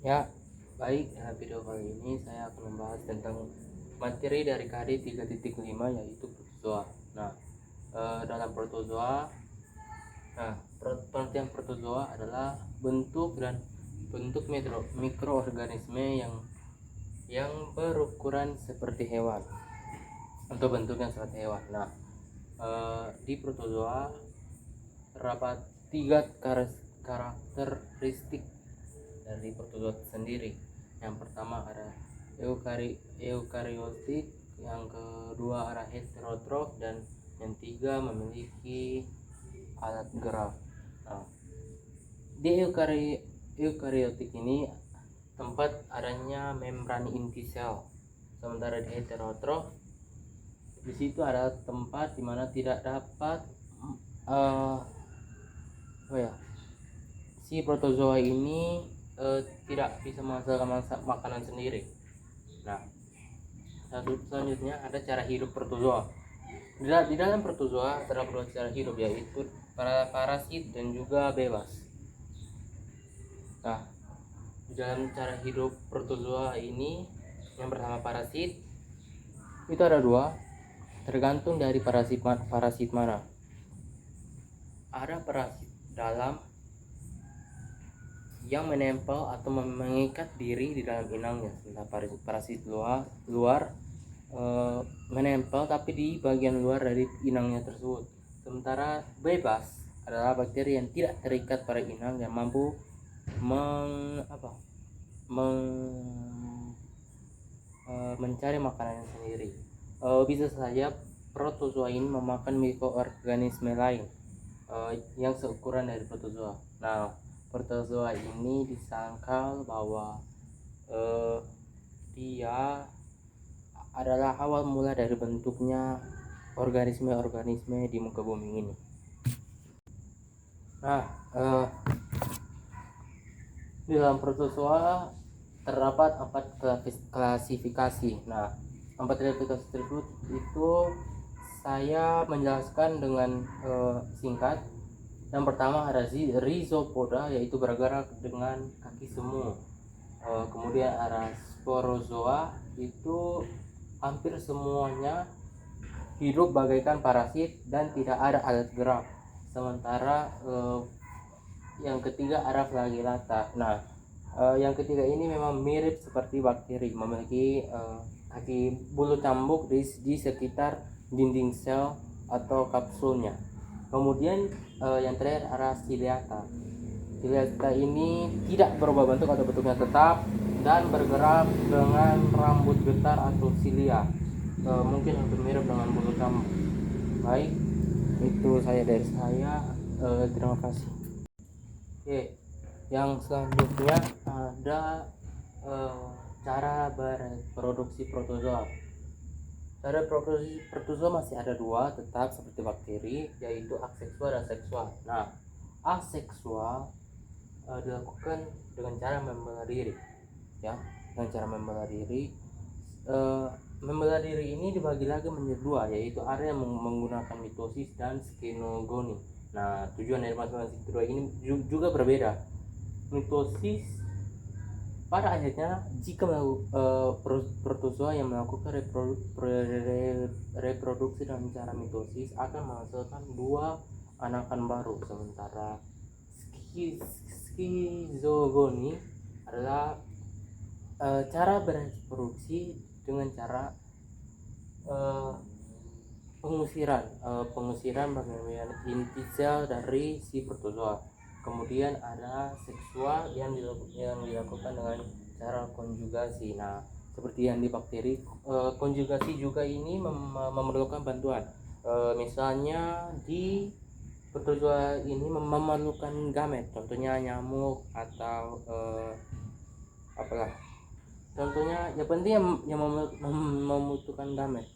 Ya, baik. Video kali ini saya akan membahas tentang materi dari KD 3.5 yaitu protozoa. Nah, dalam protozoa, pengertian protozoa adalah bentuk mikroorganisme yang berukuran seperti hewan atau bentuknya seperti hewan. Nah, di protozoa terdapat tiga karakteristik dari protozoa sendiri. Yang pertama ada eukariotik, yang kedua ada heterotrof, dan yang ketiga memiliki alat gerak. Nah, di eukariotik ini tempat adanya membran inti sel, sementara di heterotrof di situ ada tempat dimana tidak dapat si protozoa ini tidak bisa menghasilkan makanan sendiri. Nah, selanjutnya ada cara hidup protozoa. Di dalam protozoa terdapat dua cara hidup, yaitu parasit dan juga bebas. Nah, di dalam cara hidup protozoa ini, yang pertama parasit, itu ada dua, tergantung dari parasit mana. Ada parasit dalam yang menempel atau mengikat diri di dalam inangnya, sementara parasit luar menempel tapi di bagian luar dari inangnya tersebut. Sementara bebas adalah bakteri yang tidak terikat pada inang, yang mampu mencari makanan sendiri. Bisa saja protozoa ini memakan mikroorganisme lain yang seukuran dari protozoa. Nah, protozoa ini disangkal bahwa dia adalah awal mula dari bentuknya organisme-organisme di muka bumi ini. Nah, di dalam protozoa terdapat 4 klasifikasi. Nah, 4 klasifikasi tersebut itu saya menjelaskan dengan singkat. Yang pertama ada rhizopoda, yaitu bergerak dengan kaki semu. Kemudian ada sporozoa, itu hampir semuanya hidup bagaikan parasit dan tidak ada alat gerak. Sementara yang ketiga ada flagellata. Nah, yang ketiga ini memang mirip seperti bakteri, memiliki kaki bulu cambuk di sekitar dinding sel atau kapsulnya. Kemudian yang terakhir ada ciliata. Ciliata ini tidak berubah bentuk atau bentuknya tetap dan bergerak dengan rambut getar atau silia, mungkin hampir mirip dengan bulu cambuk. Baik, itu saya dari saya. Terima kasih. Oke, yang selanjutnya ada cara berproduksi protozoa. Cara reproduksi protozoa masih ada dua, tetap seperti bakteri, yaitu aseksual dan seksual. Nah, aseksual dilakukan dengan cara membelah diri, ya. Dengan cara membelah diri, membelah diri ini dibagi lagi menjadi dua, yaitu ada yang menggunakan mitosis dan skenogoni. Nah, tujuan dari masing-masing kedua ini juga berbeda. Mitosis pada akhirnya, jika protozoa yang melakukan reproduksi dengan cara mitosis akan menghasilkan 2 anakan baru, sementara skizogoni adalah cara bereproduksi dengan cara pengusiran bagian inti sel dari si protozoa. Kemudian ada seksual yang dilakukan dengan cara konjugasi. Nah, seperti yang di bakteri, konjugasi juga ini memerlukan bantuan. Misalnya di protozoa ini memerlukan gamet, contohnya nyamuk atau apalah. Contohnya yang penting yang membutuhkan gamet.